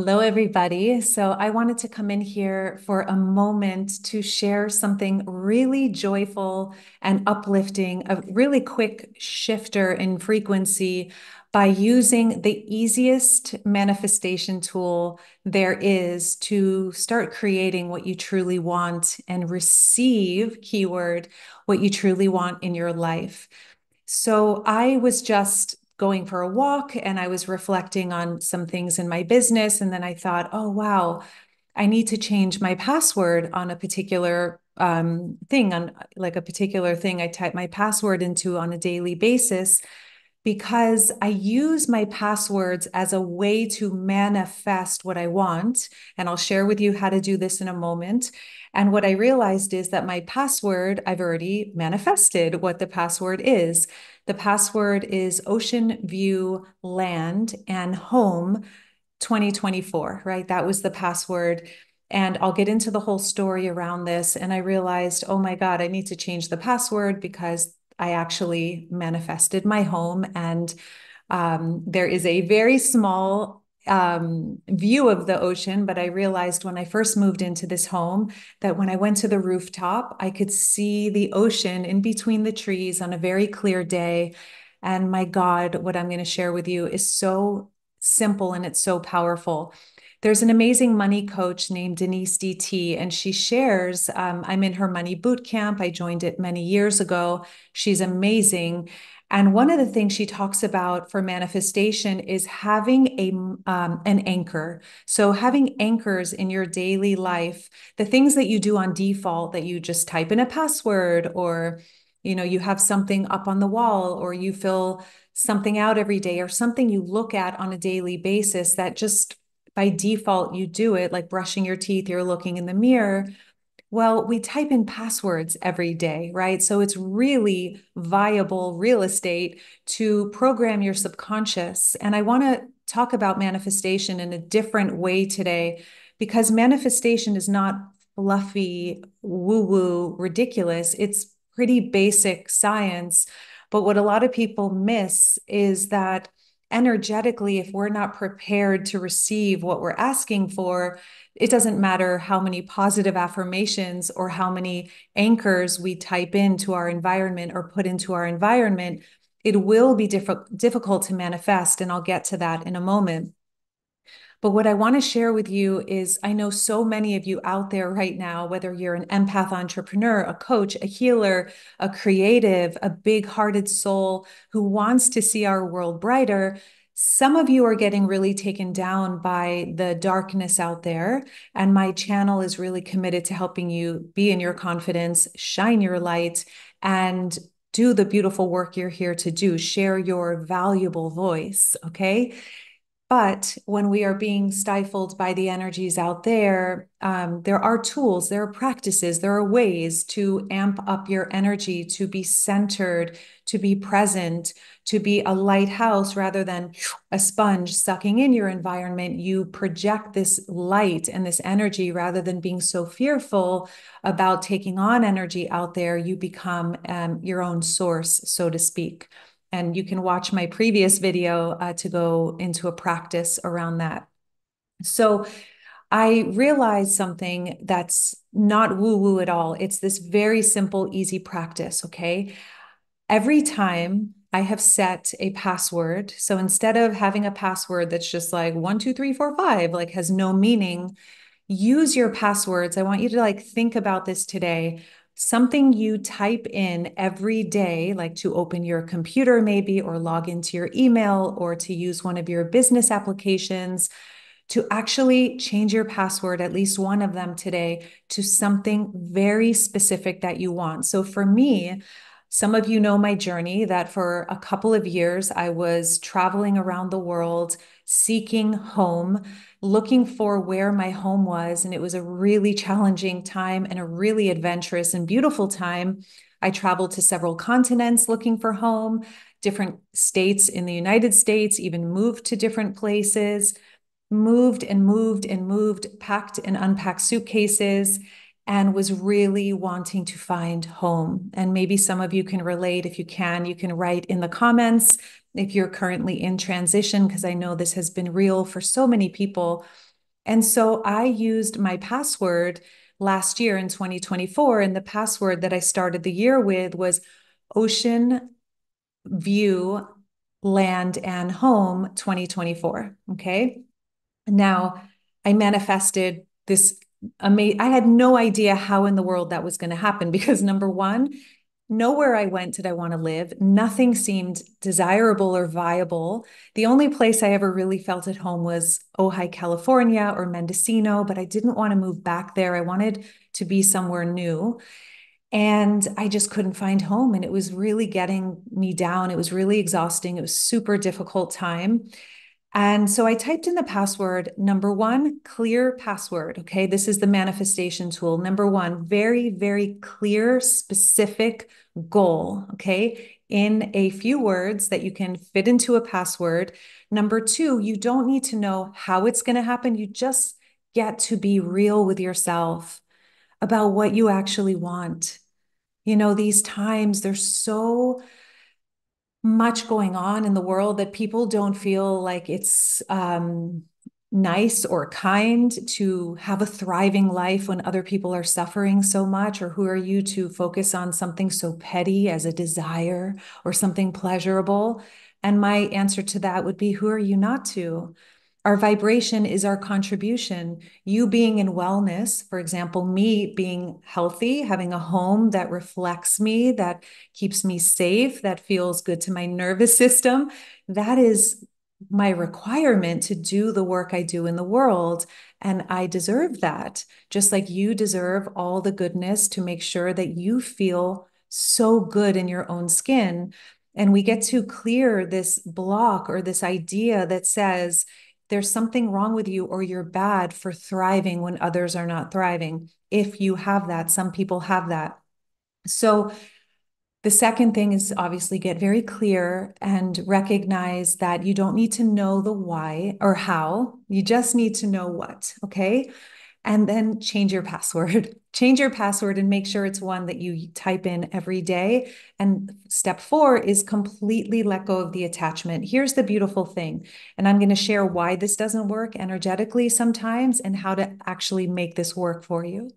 Hello, everybody. So I wanted to come in here for a moment to share something really joyful and uplifting, a really quick shifter in frequency by using the easiest manifestation tool there is to start creating what you truly want and receive, keyword, what you truly want in your life. So I was just going for a walk and I was reflecting on some things in my business. And then I thought, oh, wow, I need to change my password on a particular thing, on like a particular thing I type my password into on a daily basis because I use my passwords as a way to manifest what I want. And I'll share with you how to do this in a moment. And what I realized is that my password, I've already manifested what the password is. The password is Ocean View Land and Home 2024, right? That was the password. And I'll get into the whole story around this. And I realized, oh my God, I need to change the password because I actually manifested my home. And there is a very small view of the ocean, but I realized when I first moved into this home that when I went to the rooftop, I could see the ocean in between the trees on a very clear day. And my God, what I'm going to share with you is so simple and it's so powerful. There's an amazing money coach named Denise DT, and she shares. I'm in her money boot camp. I joined it many years ago. She's amazing. And one of the things she talks about for manifestation is having an anchor. So having anchors in your daily life, the things that you do on default that you just type in a password or you have something up on the wall or you fill something out every day or something you look at on a daily basis that just by default you do it, like brushing your teeth, you're looking in the mirror. Well, we type in passwords every day, right? So it's really viable real estate to program your subconscious. And I want to talk about manifestation in a different way today because manifestation is not fluffy, woo-woo, ridiculous. It's pretty basic science. But what a lot of people miss is that energetically, if we're not prepared to receive what we're asking for, it doesn't matter how many positive affirmations or how many anchors we type into our environment or put into our environment, it will be difficult to manifest. And I'll get to that in a moment. But what I want to share with you is I know so many of you out there right now, whether you're an empath entrepreneur, a coach, a healer, a creative, a big-hearted soul who wants to see our world brighter. Some of you are getting really taken down by the darkness out there. And my channel is really committed to helping you be in your confidence, shine your light, and do the beautiful work you're here to do. Share your valuable voice, okay? But when we are being stifled by the energies out there, there are tools, there are practices, there are ways to amp up your energy, to be centered, to be present, to be a lighthouse rather than a sponge sucking in your environment. You project this light and this energy rather than being so fearful about taking on energy out there. You become your own source, so to speak. And you can watch my previous video to go into a practice around that. So I realized something that's not woo-woo at all. It's this very simple, easy practice, okay? Every time I have set a password, so instead of having a password that's just like 1, 2, 3, 4, 5, like has no meaning, use your passwords. I want you to like think about this today. Something you type in every day, like to open your computer maybe, or log into your email, or to use one of your business applications, to actually change your password, at least one of them today, to something very specific that you want. So for me, some of you know my journey that for a couple of years, I was traveling around the world, seeking home, looking for where my home was. And it was a really challenging time and a really adventurous and beautiful time. I traveled to several continents looking for home, different states in the United States, even moved to different places, moved and moved and moved, packed and unpacked suitcases, and was really wanting to find home. And maybe some of you can relate. If you can write in the comments if you're currently in transition, because I know this has been real for so many people. And so I used my password last year in 2024. And the password that I started the year with was Ocean View Land and Home 2024. Okay. Now, I manifested this amazing, I had no idea how in the world that was going to happen because number one, nowhere I went did I want to live. Nothing seemed desirable or viable. The only place I ever really felt at home was Ojai, California or Mendocino, but I didn't want to move back there. I wanted to be somewhere new. And I just couldn't find home. And it was really getting me down. It was really exhausting. It was super difficult time. And so I typed in the password, number one, clear password. Okay. This is the manifestation tool. Number one, very, very clear, specific goal. Okay. In a few words that you can fit into a password. Number two, you don't need to know how it's going to happen. You just get to be real with yourself about what you actually want. You know, these times, there's so much going on in the world that people don't feel like it's nice or kind to have a thriving life when other people are suffering so much. Or who are you to focus on something so petty as a desire or something pleasurable? And my answer to that would be, who are you not to? Our vibration is our contribution. You being in wellness, for example, me being healthy, having a home that reflects me, that keeps me safe, that feels good to my nervous system, that is my requirement to do the work I do in the world. And I deserve that, just like you deserve all the goodness to make sure that you feel so good in your own skin. And we get to clear this block or this idea that says, there's something wrong with you or you're bad for thriving when others are not thriving. If you have that, some people have that. So the second thing is obviously get very clear and recognize that you don't need to know the why or how. You just need to know what, okay? And then change your password. Change your password and make sure it's one that you type in every day. And step four is completely let go of the attachment. Here's the beautiful thing. And I'm going to share why this doesn't work energetically sometimes and how to actually make this work for you.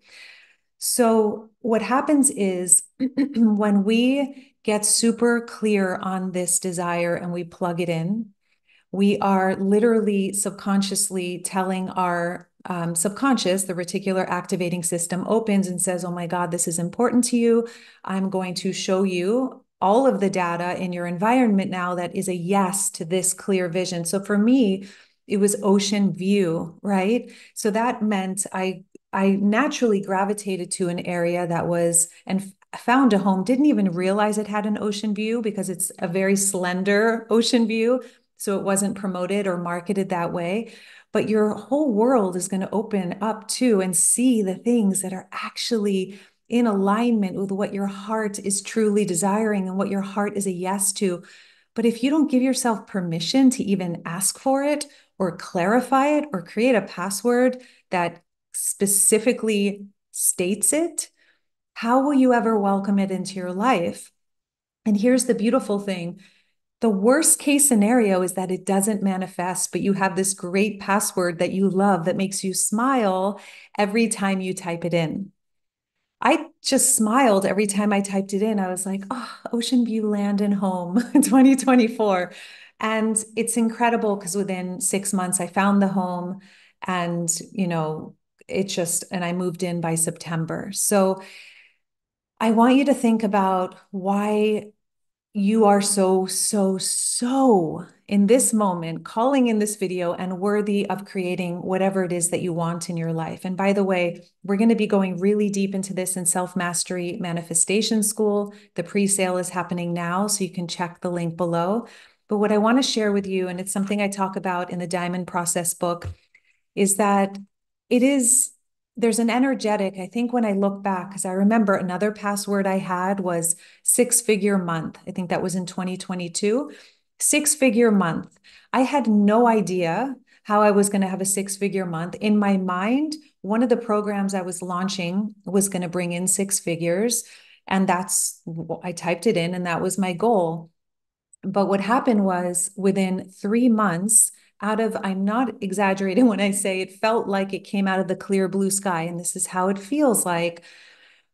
So, what happens is when we get super clear on this desire and we plug it in, we are literally subconsciously telling our subconscious, the reticular activating system opens and says, oh my God, this is important to you. I'm going to show you all of the data in your environment now that is a yes to this clear vision. So for me, it was ocean view, right? So that meant I naturally gravitated to an area that was and found a home, didn't even realize it had an ocean view because it's a very slender ocean view. So it wasn't promoted or marketed that way. But your whole world is going to open up to and see the things that are actually in alignment with what your heart is truly desiring and what your heart is a yes to. But if you don't give yourself permission to even ask for it or clarify it or create a password that specifically states it, how will you ever welcome it into your life? And here's the beautiful thing. The worst case scenario is that it doesn't manifest, but you have this great password that you love that makes you smile every time you type it in. I just smiled every time I typed it in. I was like, oh, Ocean View Land and Home 2024. And it's incredible because within 6 months, I found the home and, it just, and I moved in by September. So I want you to think about why you are so in this moment, calling in this video and worthy of creating whatever it is that you want in your life. And by the way, we're going to be going really deep into this in Self-Mastery Manifestation School. The pre-sale is happening now, so you can check the link below. But what I want to share with you, and it's something I talk about in the Diamond Process book, is that there's an energetic, I think when I look back, because I remember another password I had was 6-figure month. I think that was in 2022. 6-figure month. I had no idea how I was going to have a 6-figure month. In my mind, one of the programs I was launching was going to bring in 6 figures. And I typed it in, and that was my goal. But what happened was within 3 months, I'm not exaggerating when I say it felt like it came out of the clear blue sky. And this is how it feels like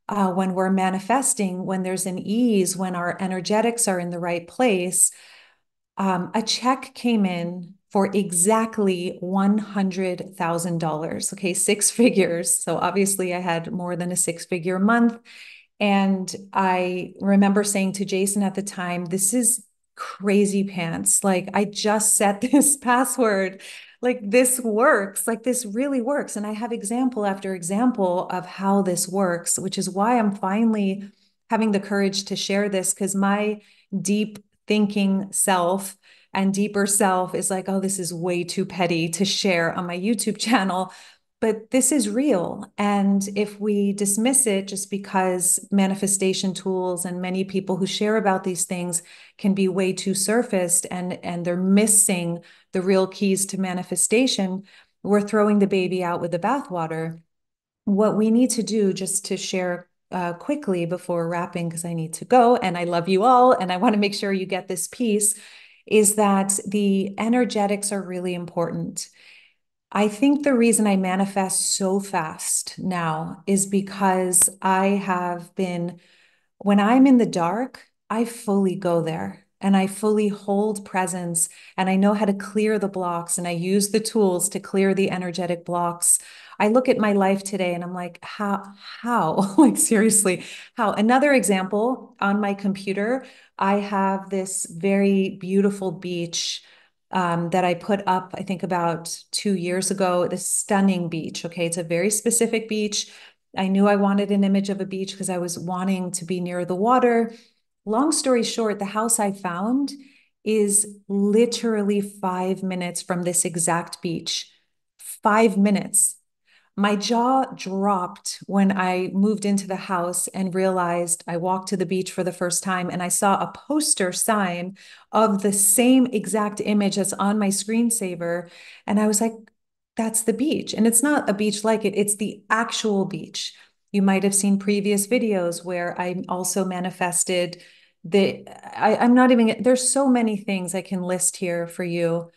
when we're manifesting, when there's an ease, when our energetics are in the right place. A check came in for exactly $100,000. Okay, six figures. So obviously, I had more than a six-figure month. And I remember saying to Jason at the time, this is crazy pants. Like, I just set this password. Like, this works. Like, this really works. And I have example after example of how this works, which is why I'm finally having the courage to share this, because my deep thinking self and deeper self is like, oh, this is way too petty to share on my YouTube channel. But this is real. And if we dismiss it just because manifestation tools and many people who share about these things can be way too surfaced and they're missing the real keys to manifestation, we're throwing the baby out with the bathwater. What we need to do, just to share quickly before wrapping, because I need to go and I love you all and I want to make sure you get this piece, is that the energetics are really important. I think the reason I manifest so fast now is because I have been, when I'm in the dark, I fully go there and I fully hold presence and I know how to clear the blocks and I use the tools to clear the energetic blocks. I look at my life today and I'm like, how? Like, seriously, how? Another example, on my computer, I have this very beautiful beach that I put up, I think about 2 years ago, this stunning beach. Okay. It's a very specific beach. I knew I wanted an image of a beach because I was wanting to be near the water. Long story short, the house I found is literally 5 minutes from this exact beach. 5 minutes. My jaw dropped when I moved into the house and realized I walked to the beach for the first time and I saw a poster sign of the same exact image that's on my screensaver. And I was like, that's the beach. And it's not a beach like it, it's the actual beach. You might have seen previous videos where I also manifested I'm not even, there's so many things I can list here for you.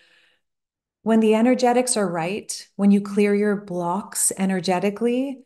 When the energetics are right, when you clear your blocks energetically,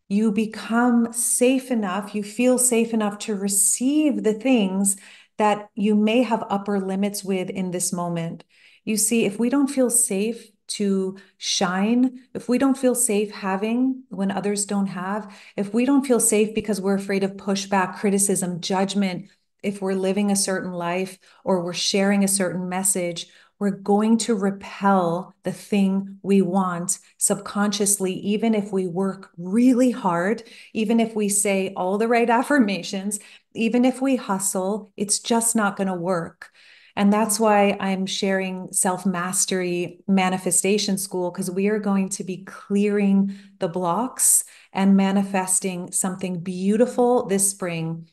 you become safe enough, you feel safe enough to receive the things that you may have upper limits with in this moment. You see, if we don't feel safe to shine, if we don't feel safe having when others don't have, if we don't feel safe because we're afraid of pushback, criticism, judgment, if we're living a certain life or we're sharing a certain message, we're going to repel the thing we want subconsciously, even if we work really hard, even if we say all the right affirmations, even if we hustle, it's just not going to work. And that's why I'm sharing Self Mastery Manifestation School, because we are going to be clearing the blocks and manifesting something beautiful this spring,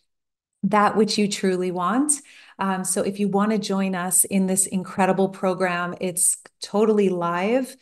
that which you truly want. So if you want to join us in this incredible program, it's totally live.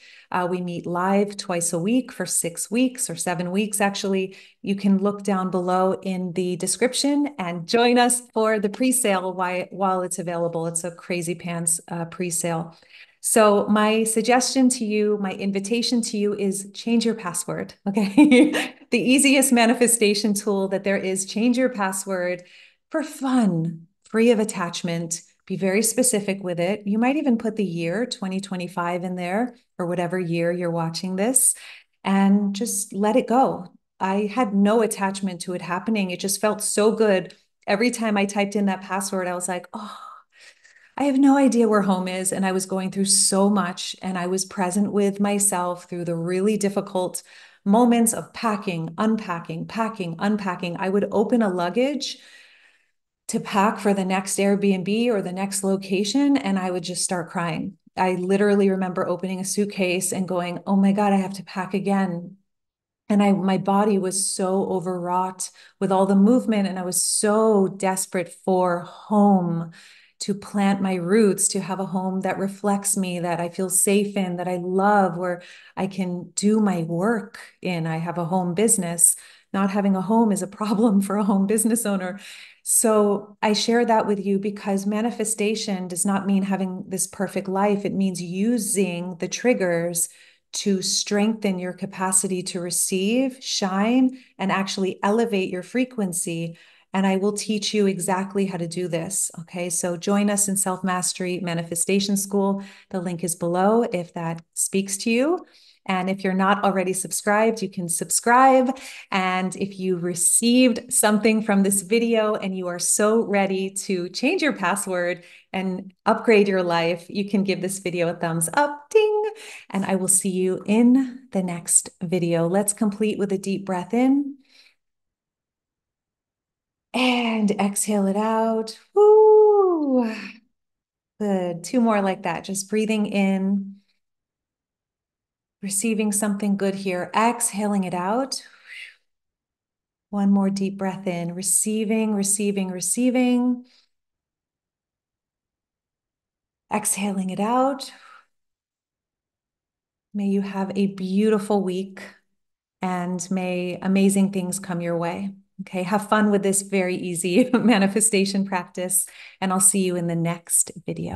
We meet live twice a week for 6 weeks or 7 weeks, actually. You can look down below in the description and join us for the pre-sale while it's available. It's a crazy pants pre-sale. So my suggestion to you, my invitation to you is change your password, okay? The easiest manifestation tool that there is, change your password for fun, free of attachment. Be very specific with it. You might even put the year 2025 in there or whatever year you're watching this and just let it go. I had no attachment to it happening. It just felt so good. Every time I typed in that password, I was like, oh, I have no idea where home is. And I was going through so much and I was present with myself through the really difficult moments of packing, unpacking, packing, unpacking. I would open a luggage to pack for the next Airbnb or the next location, and I would just start crying. I literally remember opening a suitcase and going, oh my God, I have to pack again. And my body was so overwrought with all the movement, and I was so desperate for home, to plant my roots, to have a home that reflects me, that I feel safe in, that I love, where I can do my work in. I have a home business, not having a home is a problem for a home business owner. So I share that with you because manifestation does not mean having this perfect life. It means using the triggers to strengthen your capacity to receive, shine, and actually elevate your frequency. And I will teach you exactly how to do this. Okay. So join us in Self Mastery Manifestation School. The link is below if that speaks to you. And if you're not already subscribed, you can subscribe. And if you received something from this video and you are so ready to change your password and upgrade your life, you can give this video a thumbs up, ding, and I will see you in the next video. Let's complete with a deep breath in and exhale it out. Woo. Good. Two more like that. Just breathing in, receiving something good here, exhaling it out. One more deep breath in, receiving, receiving, receiving. Exhaling it out. May you have a beautiful week and may amazing things come your way. Okay, have fun with this very easy manifestation practice, and I'll see you in the next video.